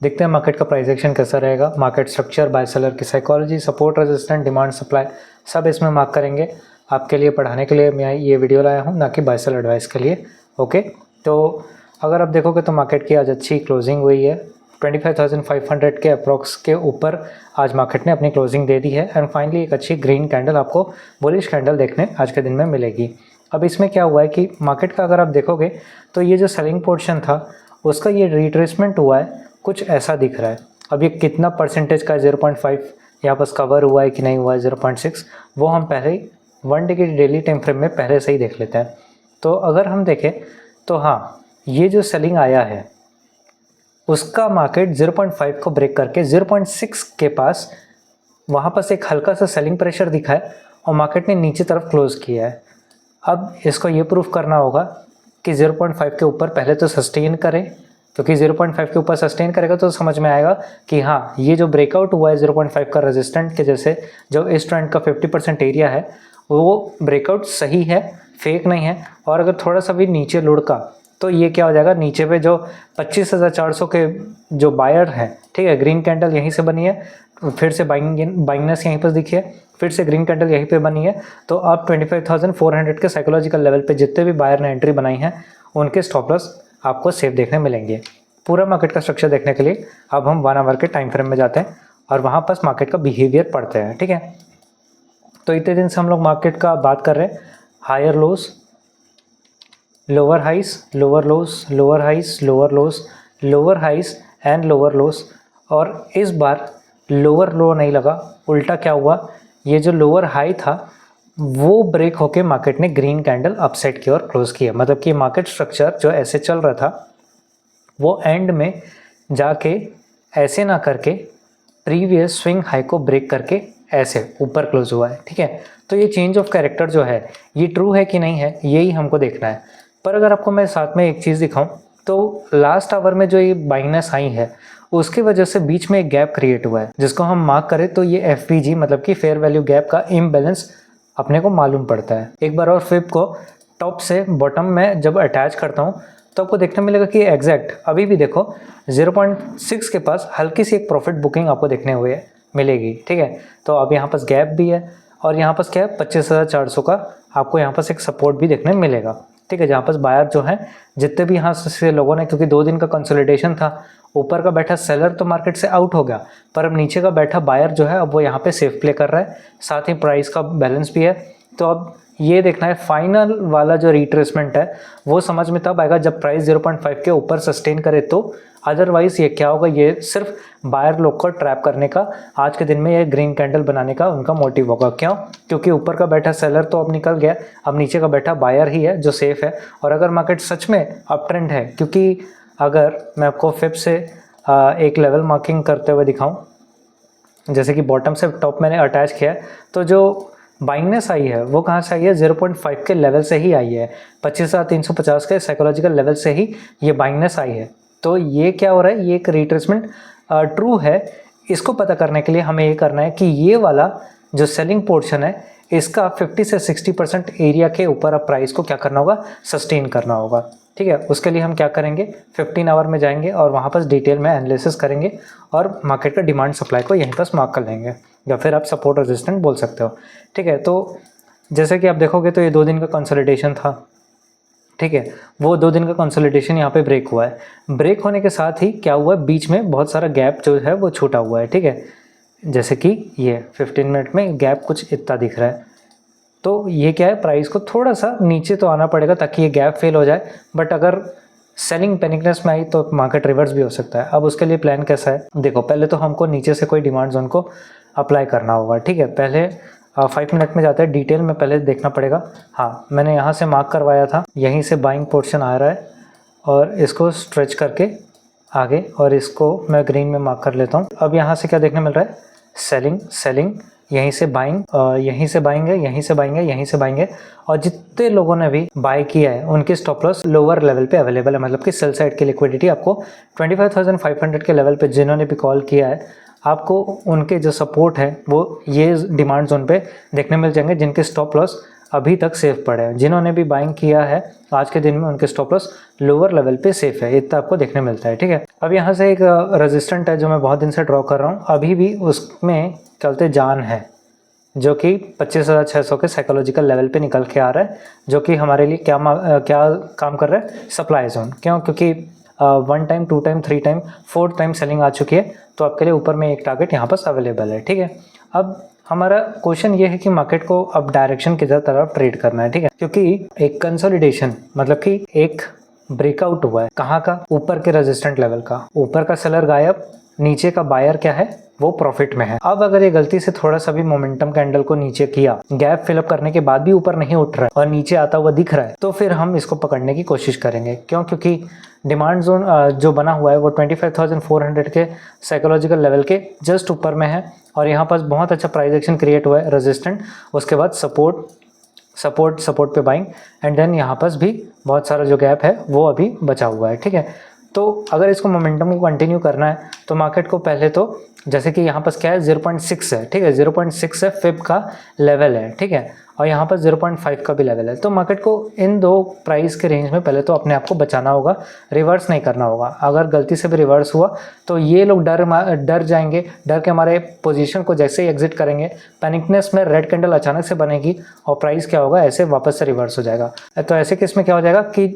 देखते हैं मार्केट का प्राइस एक्शन कैसा रहेगा, मार्केट स्ट्रक्चर, बाय सेलर की psychology, support resistant, demand supply, सब इसमें मार्क करेंगे। आपके लिए पढ़ाने के लिए मैं ये वीडियो लाया हूँ, ना कि बाय सेल एडवाइस के लिए। ओके, तो अगर आप देखोगे तो मार्केट की आज अच्छी क्लोजिंग हुई है, 25,500 के अप्रॉक्स के ऊपर आज मार्केट ने अपनी क्लोजिंग दे दी है। एंड फाइनली एक अच्छी ग्रीन कैंडल आपको बुलिश कैंडल देखने आज के दिन में मिलेगी। अब इसमें क्या हुआ है कि मार्केट का अगर आप देखोगे तो ये जो सेलिंग पोर्शन था उसका ये रिट्रेसमेंट हुआ है, कुछ ऐसा दिख रहा है। अब ये कितना परसेंटेज का 0.5 यहाँ पर कवर हुआ है कि नहीं हुआ है 0.6, वो हम पहले ही 1 डे की डेली टाइम फ्रेम में पहले से ही देख लेते हैं। तो अगर हम देखें तो हाँ, ये जो सेलिंग आया है उसका मार्केट 0.5 को ब्रेक करके 0.6 के पास वहाँ पर एक हल्का सा सेलिंग प्रेशर दिखा है और मार्केट ने नीचे तरफ क्लोज किया है। अब इसको ये प्रूफ करना होगा कि 0.5 के ऊपर पहले तो सस्टेन करें, क्योंकि 0.5 के ऊपर सस्टेन करेगा तो समझ में आएगा कि हाँ, ये जो ब्रेकआउट हुआ है 0.5 का रेजिस्टेंट के जैसे, जो इस ट्रेंड का 50% एरिया है वो ब्रेकआउट सही है, फेक नहीं है। और अगर थोड़ा सा भी नीचे लुढ़का तो ये क्या हो जाएगा, नीचे पे जो 25,400 के जो बायर हैं, ठीक है, ग्रीन कैंडल यहीं से बनी है, फिर से बाइंगनेस यहीं पर दिखी है, फिर से ग्रीन कैंडल यहीं पे बनी है। तो अब 25,400 के साइकोलॉजिकल लेवल पे जितने भी बायर ने एंट्री बनाई है उनके स्टॉप लॉस आपको सेफ देखने मिलेंगे। पूरा मार्केट का स्ट्रक्चर देखने के लिए अब हम 1 आवर के टाइम फ्रेम में जाते हैं और वहाँ पर मार्केट का बिहेवियर पढ़ते हैं। ठीक है, तो इतने दिन से हम लोग मार्केट का बात कर रहे हैं, higher lows, lower highs, lower lows, lower highs, lower lows, lower highs and lower lows. और इस बार लोअर लो नहीं लगा, उल्टा क्या हुआ, ये जो लोअर हाई था वो ब्रेक होके मार्केट ने ग्रीन कैंडल अपसाइड की ओर क्लोज किया। मतलब कि मार्केट स्ट्रक्चर जो ऐसे चल रहा था वो एंड में जाके ऐसे ना करके प्रीवियस स्विंग हाई को ब्रेक करके ऐसे ऊपर क्लोज हुआ है। ठीक है, तो ये चेंज ऑफ कैरेक्टर जो है ये ट्रू है कि नहीं है, यही हमको देखना है। पर अगर आपको मैं साथ में एक चीज़ दिखाऊं तो लास्ट आवर में जो ये बाइंगनेस आई है उसकी वजह से बीच में एक गैप क्रिएट हुआ है, जिसको हम मार्क करें तो ये एफवीजी मतलब कि फेयर वैल्यू गैप का इम्बैलेंस अपने को मालूम पड़ता है। एक बार और फिब को टॉप से बॉटम में जब अटैच करता हूँ तो आपको देखने मिलेगा कि एग्जैक्ट अभी भी देखो 0.6 के पास हल्की सी एक प्रॉफिट बुकिंग आपको देखने हुए मिलेगी। ठीक है, तो अब यहाँ पास गैप भी है और यहाँ पास क्या है 25,400 का आपको यहाँ पास एक सपोर्ट भी देखने मिलेगा। ठीक है, जहाँ पास बायर जो है जितने भी यहाँ से लोगों ने, क्योंकि 2 दिन का कंसोलिडेशन था, ऊपर का बैठा सेलर तो मार्केट से आउट हो गया, पर अब नीचे का बैठा बायर जो है अब वो यहाँ पे सेफ प्ले कर रहा है, साथ ही प्राइस का बैलेंस भी है। तो अब ये देखना है फाइनल वाला जो रिट्रेसमेंट है वो समझ में तब आएगा जब प्राइस 0.5 के ऊपर सस्टेन करे तो। अदरवाइज ये क्या होगा, ये सिर्फ बायर लोग को ट्रैप करने का आज के दिन में ये ग्रीन कैंडल बनाने का उनका मोटिव होगा। क्यों? क्योंकि ऊपर का बैठा सेलर तो अब निकल गया, अब नीचे का बैठा बायर ही है जो सेफ है। और अगर मार्केट सच में अप ट्रेंड है, क्योंकि अगर मैं आपको फिब से एक लेवल मार्किंग करते हुए दिखाऊं, जैसे कि बॉटम से टॉप मैंने अटैच किया है, तो जो बाइंगनेस आई है वो कहाँ से आई है, 0.5 के लेवल से ही आई है, 25,350 के साइकोलॉजिकल लेवल से ही ये बाइंगनेस आई है। तो ये क्या हो रहा है, ये एक रिट्रेसमेंट ट्रू है। इसको पता करने के लिए हमें ये करना है कि ये वाला जो सेलिंग पोर्शन है इसका 50 से 60% एरिया के ऊपर अब प्राइस को क्या करना होगा, सस्टेन करना होगा। ठीक है, उसके लिए हम क्या करेंगे, 15 आवर में जाएंगे और वहाँ पर डिटेल में एनालिसिस करेंगे और मार्केट का डिमांड सप्लाई को यहीं पर मार्क कर लेंगे, या फिर आप सपोर्ट रेजिस्टेंट बोल सकते हो। ठीक है, तो जैसे कि आप देखोगे तो ये 2 दिन का कंसोलिडेशन था। ठीक है, वो 2 दिन का कंसोलिडेशन यहाँ पे ब्रेक हुआ है। ब्रेक होने के साथ ही क्या हुआ है, बीच में बहुत सारा गैप जो है वो छूटा हुआ है। ठीक है, जैसे कि ये 15 मिनट में गैप कुछ इतना दिख रहा है। तो ये क्या है, प्राइस को थोड़ा सा नीचे तो आना पड़ेगा ताकि ये गैप फेल हो जाए, बट अगर सेलिंग पैनिकनेस में आई तो मार्केट रिवर्स भी हो सकता है। अब उसके लिए प्लान कैसा है, देखो पहले तो हमको नीचे से कोई डिमांड जोन को अप्लाई करना होगा। ठीक है, पहले 5 मिनट में जाते हैं, डिटेल में पहले देखना पड़ेगा। हाँ, मैंने यहाँ से मार्क करवाया था, यहीं से बाइंग पोर्शन आ रहा है और इसको स्ट्रेच करके आगे, और इसको मैं ग्रीन में मार्क कर लेता हूँ। अब यहाँ से क्या देखने मिल रहा है, सेलिंग, सेलिंग, यहीं से बाइंग, यहीं से बाइंग है, यहीं से बाइंग है, यहीं से बाइंग है। और जितने लोगों ने भी बाय किया है उनके स्टॉप लॉस लोअर लेवल पे अवेलेबल है, मतलब कि सेल साइड की लिक्विडिटी आपको 25,500 के लेवल पे जिन्होंने भी कॉल किया है, आपको उनके जो सपोर्ट है वो ये डिमांड जोन पे देखने मिल जाएंगे, जिनके स्टॉप लॉस अभी तक सेफ पड़े हैं। जिन्होंने भी बाइंग किया है आज के दिन में उनके स्टॉप लॉस लोअर लेवल पे सेफ है, इतना आपको देखने मिलता है। ठीक है, अब यहाँ से एक रेजिस्टेंट है जो मैं बहुत दिन से ड्रॉ कर रहा हूँ, अभी भी उसमें चलते जान है जो कि 25,600 के साइकोलॉजिकल लेवल पे निकल के आ रहा है, जो कि हमारे लिए क्या काम कर रहा है, सप्लाई जोन। क्यों? क्योंकि 1 time 2 time 3 time 4 time selling आ चुकी है, तो आपके लिए ऊपर में एक टारगेट यहाँ पर अवेलेबल है। ठीक है, अब हमारा क्वेश्चन ये है कि मार्केट को अब डायरेक्शन किधर तरफ ट्रेड करना है। ठीक है, क्योंकि एक कंसोलिडेशन मतलब कि एक ब्रेकआउट हुआ है, कहाँ का, ऊपर के रेजिस्टेंट लेवल का। ऊपर का सेलर गायब, नीचे का बायर क्या है, वो प्रॉफिट में है। अब अगर ये गलती से थोड़ा सा भी मोमेंटम कैंडल को नीचे किया, गैप फिलअप करने के बाद भी ऊपर नहीं उठ रहा है और नीचे आता हुआ दिख रहा है, तो फिर हम इसको पकड़ने की कोशिश करेंगे। क्यों? क्योंकि डिमांड जोन जो बना हुआ है वो 25,400 के साइकोलॉजिकल लेवल के जस्ट ऊपर में है, और यहाँ पर बहुत अच्छा प्राइस एक्शन क्रिएट हुआ है, रेजिस्टेंट, उसके बाद सपोर्ट पे बाइंग, एंड देन यहाँ पर भी बहुत सारा जो गैप है वो अभी बचा हुआ है। ठीक है, तो अगर इसको मोमेंटम को कंटिन्यू करना है तो मार्केट को पहले तो, जैसे कि यहाँ पर क्या है, 0.6 है। ठीक है, 0.6 है, फिब का लेवल है। ठीक है, और यहाँ पर 0.5 का भी लेवल है। तो मार्केट को इन दो प्राइस के रेंज में पहले तो अपने आप को बचाना होगा, रिवर्स नहीं करना होगा। अगर गलती से भी रिवर्स हुआ तो ये लोग डर जाएंगे, डर के हमारे पोजीशन को जैसे ही एग्जिट करेंगे, पैनिकनेस में रेड कैंडल अचानक से बनेगी और प्राइस क्या होगा, ऐसे वापस से रिवर्स हो जाएगा। तो ऐसे केस में क्या हो जाएगा कि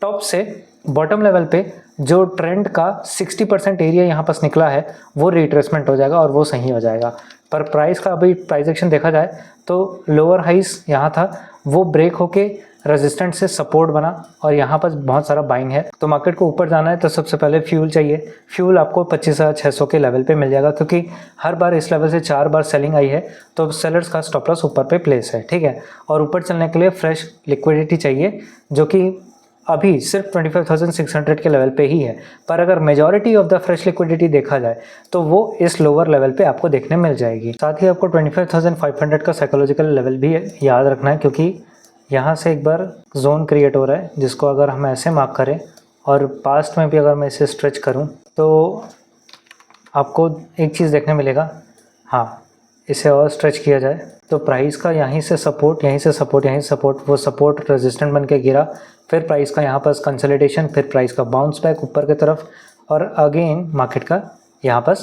टॉप से बॉटम लेवल पे जो ट्रेंड का 60% एरिया यहाँ पास निकला है वो रिट्रेसमेंट हो जाएगा और वो सही हो जाएगा। पर प्राइस का अभी प्राइस एक्शन देखा जाए तो लोअर हाइस यहाँ था, वो ब्रेक होके रेजिस्टेंट से सपोर्ट बना और यहाँ पर बहुत सारा बाइंग है। तो मार्केट को ऊपर जाना है तो सबसे पहले फ्यूल चाहिए। फ्यूल आपको 25,600 के लेवल पे मिल जाएगा, क्योंकि हर बार इस लेवल से 4 बार सेलिंग आई है, तो सेलर्स का स्टॉप लॉस ऊपर पे प्लेस है। ठीक है, और ऊपर चलने के लिए फ्रेश लिक्विडिटी चाहिए, जो कि अभी सिर्फ 25,600 के लेवल पे ही है। पर अगर majority of the fresh liquidity देखा जाए तो वो इस लोअर लेवल पे आपको देखने मिल जाएगी। साथ ही आपको 25,500 का साइकोलॉजिकल लेवल भी याद रखना है, क्योंकि यहाँ से एक बार जोन क्रिएट हो रहा है, जिसको अगर हम ऐसे मार्क करें और पास्ट में भी अगर मैं इसे स्ट्रेच करूँ तो आपको एक चीज़ देखने मिलेगा। हाँ, इसे और स्ट्रेच किया जाए तो प्राइस का यहीं से सपोर्ट, यहीं से सपोर्ट, यहीं से सपोर्ट, वो सपोर्ट रेजिस्टेंट बन के गिरा, फिर प्राइस का यहाँ पर कंसोलिडेशन, फिर प्राइस का बाउंस बैक ऊपर की तरफ, और अगेन मार्केट का यहाँ पर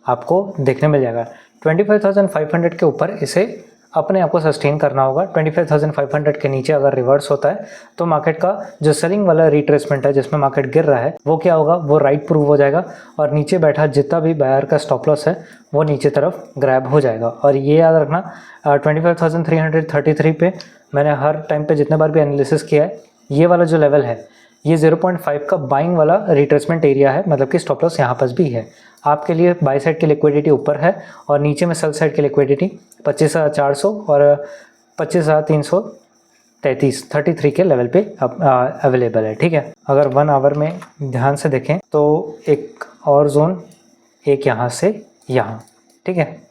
आपको देखने मिल जाएगा 25,500 के ऊपर इसे अपने आप को सस्टेन करना होगा। 25,500 के नीचे अगर रिवर्स होता है तो मार्केट का जो सेलिंग वाला रिट्रेसमेंट है जिसमें मार्केट गिर रहा है वो क्या होगा, वो राइट प्रूव हो जाएगा और नीचे बैठा जितना भी बायर का स्टॉप लॉस है वो नीचे तरफ ग्रैब हो जाएगा। और ये याद रखना 25,333 पे मैंने हर टाइम पे जितने बार भी एनालिसिस किया है, ये वाला जो लेवल है ये 0.5 का बाइंग वाला रिट्रेसमेंट एरिया है, मतलब कि स्टॉप लॉस यहाँ पर भी है। आपके लिए बाई साइड की लिक्विडिटी ऊपर है और नीचे में सेल साइड की लिक्विडिटी 25,400 और 25,333 के लेवल पे अवेलेबल है। ठीक है, अगर 1 आवर में ध्यान से देखें तो एक और जोन, एक यहाँ से यहाँ, ठीक है,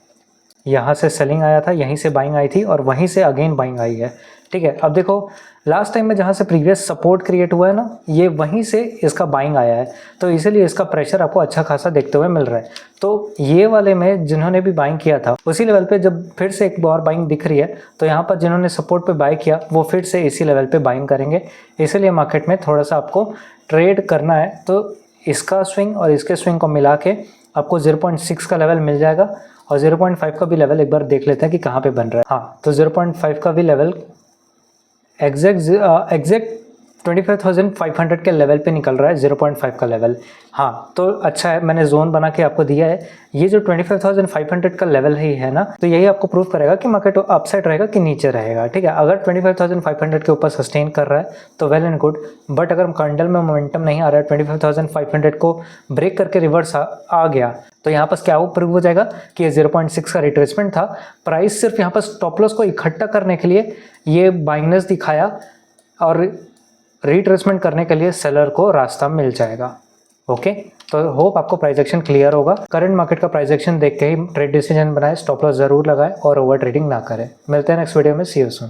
यहाँ से सेलिंग आया था, यहीं से बाइंग आई थी और वहीं से अगेन बाइंग आई है। ठीक है, अब देखो लास्ट टाइम में जहाँ से प्रीवियस सपोर्ट क्रिएट हुआ है ना, ये वहीं से इसका बाइंग आया है, तो इसीलिए इसका प्रेशर आपको अच्छा खासा देखते हुए मिल रहा है। तो ये वाले में जिन्होंने भी बाइंग किया था उसी लेवल पे जब फिर से एक बार बाइंग दिख रही है तो यहाँ पर जिन्होंने सपोर्ट पे बाय किया वो फिर से इसी लेवल पे बाइंग करेंगे। इसीलिए मार्केट में थोड़ा सा आपको ट्रेड करना है तो इसका स्विंग और इसके स्विंग को मिला के आपको 0.6 का लेवल मिल जाएगा और 0.5 का भी लेवल एक बार देख लेते हैं कि कहाँ पे बन रहा है। हाँ, तो 0.5 का भी लेवल एग्जैक्ट 25,500 के लेवल पे निकल रहा है 0.5 का लेवल। हाँ, तो अच्छा है, मैंने जोन बना के आपको दिया है। ये जो 25,500 का लेवल ही है ना, तो यही आपको प्रूव करेगा कि मार्केट अपसाइड रहेगा कि नीचे रहेगा। ठीक है, अगर 25,500 के ऊपर सस्टेन कर रहा है तो वेल एंड गुड, बट अगर कैंडल में मोमेंटम नहीं आ रहा है, 25,500 को ब्रेक करके रिवर्स आ गया तो यहाँ पर क्या वो प्रूव हो जाएगा कि ये 0.6 का रिट्रेसमेंट था। प्राइस सिर्फ यहाँ पर स्टॉप लॉस को इकट्ठा करने के लिए ये बाइंगनेस दिखाया और रिट्रेसमेंट करने के लिए सेलर को रास्ता मिल जाएगा। ओके, तो होप आपको प्राइस एक्शन क्लियर होगा। करंट मार्केट का प्राइस एक्शन देख के ही ट्रेड डिसीजन बनाए, स्टॉप लॉस जरूर लगाए और ओवर ट्रेडिंग ना करें। मिलते हैं नेक्स्ट वीडियो में, सी यू सून।